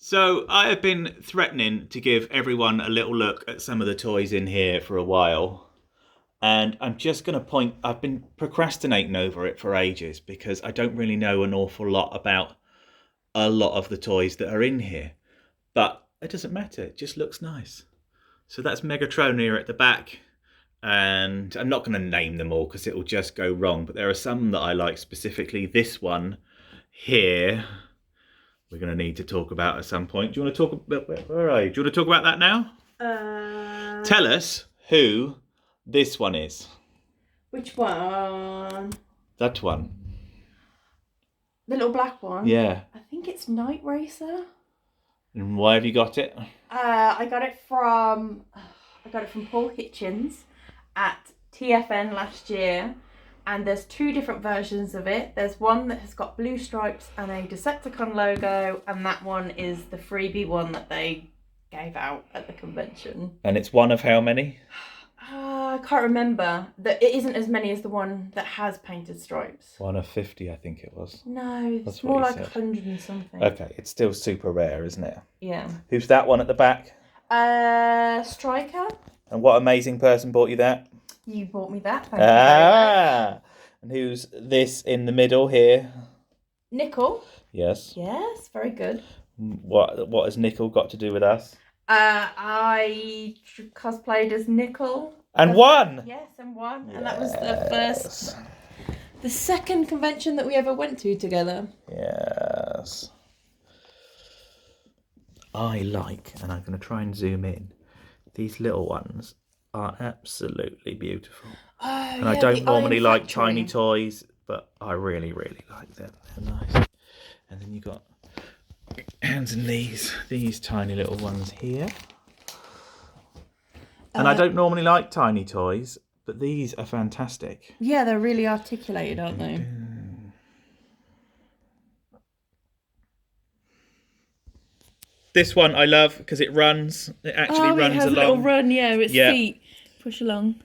So I have been threatening to give everyone a little look at some of the toys in here for a while. And I'm just going to point, I've been procrastinating over it for ages because I don't really know an awful lot about a lot of the toys that are in here. But it doesn't matter, it just looks nice. So that's Megatron here at the back. And I'm not going to name them all because it will just go wrong. But there are some that I like specifically. This one here, we're going to need to talk about at some point. Do you want to talk about, where are you? Do you want to talk about that now? Tell us who this one is. Which one? That one. The little black one? Yeah. I think it's Night Racer. And why have you got it? I got it from Paul Hitchens at TFN last year. And there's two different versions of it. There's one that has got blue stripes and a Decepticon logo, and that one is the freebie one that they gave out at the convention. And it's one of how many? I can't remember. It isn't as many as the one that has painted stripes. One of 50, I think it was. No, That's it's more what you like said. 100 and something. Okay, it's still super rare, isn't it? Yeah. Who's that one at the back? Striker. And what amazing person bought you that? You bought me that. Thank you very much. And who's this in the middle here? Nickel. Yes. Yes, very good. What has Nickel got to do with us? I cosplayed as Nickel. And won! Yes, and won. Yes. And that was the second convention that we ever went to together. Yes. I like, and I'm going to try and zoom in, these little ones are absolutely beautiful. Oh, And yeah, I don't the normally Iron like Factory. tiny toys, but I really, really like them. They're nice. And then you got hands and these tiny little ones here. And I don't normally like tiny toys, but these are fantastic. Yeah, they're really articulated, aren't they? This one I love because it runs. It actually runs it has along. a little run, yeah, with its Yeah. feet. Push along.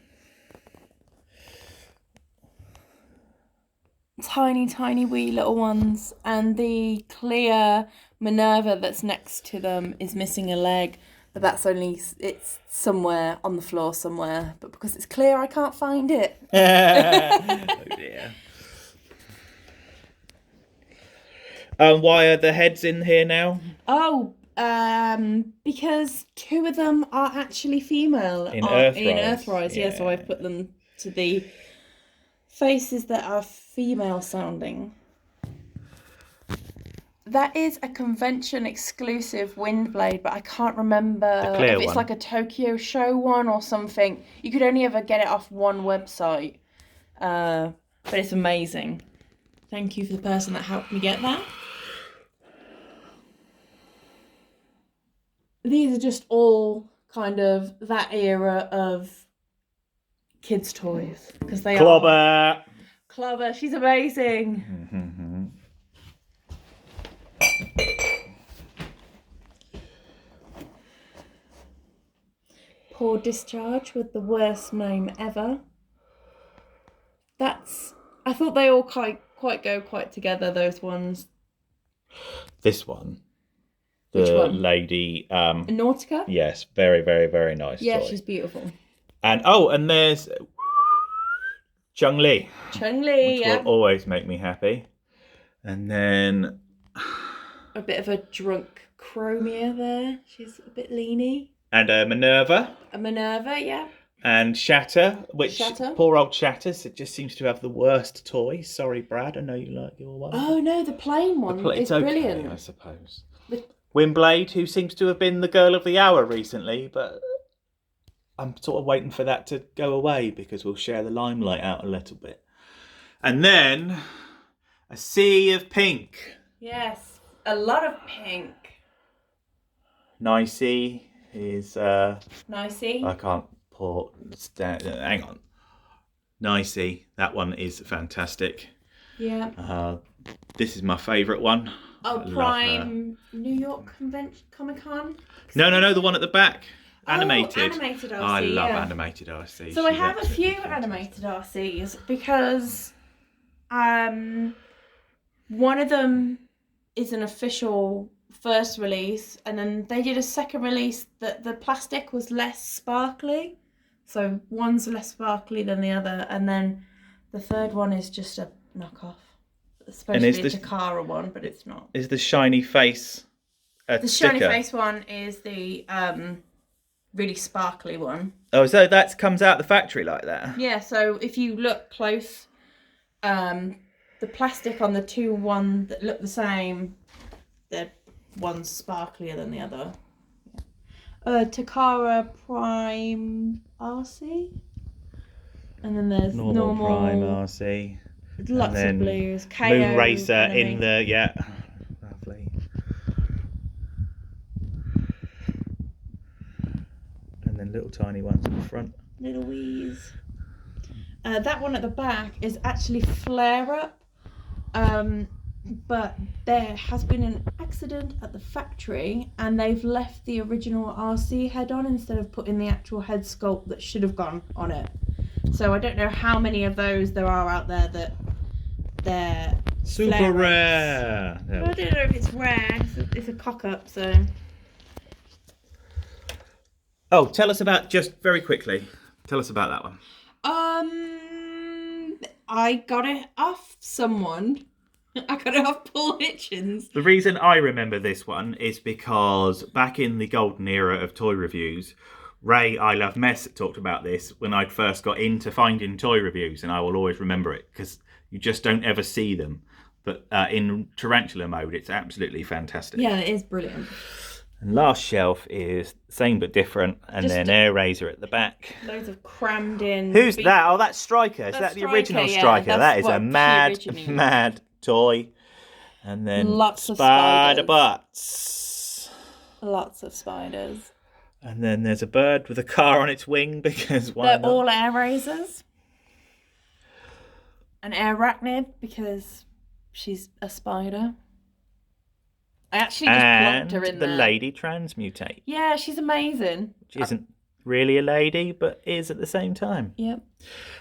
Tiny, tiny wee little ones. And the clear Minerva that's next to them is missing a leg. But that's it's somewhere on the floor somewhere. But because it's clear, I can't find it. Oh dear. Why are the heads in here now? Oh, because two of them are actually female In Earthrise. yeah. Yeah, so I've put them to the faces that are female sounding. That is a convention exclusive Windblade, but I can't remember The clear if it's one. like a Tokyo show one or something. You could only ever get it off one website. But it's amazing. Thank you for the person that helped me get that. These are just all kind of that era of kids' toys. Because they are. Clobber. Clobber, she's amazing. Mm-hmm. Poor Discharge with the worst name ever. I thought they all quite go quite together, those ones. This one. Which The one? lady. Nautica? Yes, very, very, very nice. Yeah, toy. she's beautiful. And there's Chung-Li. Chung-Li, Which yeah. will always make me happy. And then A bit of a drunk Chromia there. She's a bit leany. and Minerva A Minerva, yeah. and Shatter, which Shatter. poor old Shatter just seems to have the worst toys. Sorry, Brad, I know you like your one. Oh no, the plain one is It's okay, brilliant. I suppose. The- Windblade, who seems to have been the girl of the hour recently, but I'm sort of waiting for that to go away because we'll share the limelight out a little bit. And then a sea of pink. Yes, a lot of pink. Nicey is Nicey. I can't hang on. Nicey, that one is fantastic. Yeah. This is my favourite one. Oh, I love Prime New York Convention Comic Con. No, the one at the back. Animated. Oh, animated RC. I love yeah. animated RC. So I She's have a absolutely few fantastic. animated RCs because one of them is an official first release, and then they did a second release that the plastic was less sparkly. So one's less sparkly than the other, and then the third one is just a knockoff. It's supposed to be a Takara one, but it's not. Is the shiny face a sticker? Shiny face one is the really sparkly one. Oh, so that comes out the factory like that? Yeah, so if you look close, the plastic on the one that look the same, the one's sparklier than the other. Takara Prime RC. And then there's normal Prime RC. Lots of blues. KO, Moon Racer in the, yeah. Lovely. And then little tiny ones in the front. Little wheeze. That one at the back is actually flare up. But there has been an accident at the factory and they've left the original RC head on instead of putting the actual head sculpt that should have gone on it. So I don't know how many of those there are out there that they're super rare. Well, I don't know if it's rare. It's a cock up, so. Oh, tell us about, just very quickly, tell us about that one. I got it off someone. I got it off Paul Hitchens. The reason I remember this one is because back in the golden era of toy reviews, Ray I Love Mess talked about this when I first got into finding toy reviews, and I will always remember it because you just don't ever see them. But in tarantula mode, it's absolutely fantastic. Yeah, it is brilliant. And last shelf is same but different, and then Air Razor at the back. Loads of crammed in. Who's that? Oh, that's Striker. Is that the original Striker? Yeah, that is a mad toy. And then lots of spider butts. Lots of spiders. And then there's a bird with a car on its wing because why They're not? all Air Razors. An Arachnid because she's a spider. I actually just plunked her in the there. Lady Transmutate. Yeah, she's amazing. She isn't really a lady, but is at the same time. Yep.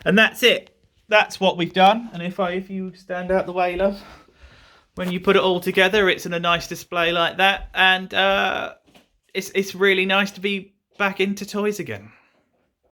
And that's it. That's what we've done. And if you stand out the way, love, when you put it all together, it's in a nice display like that. And it's really nice to be back into toys again.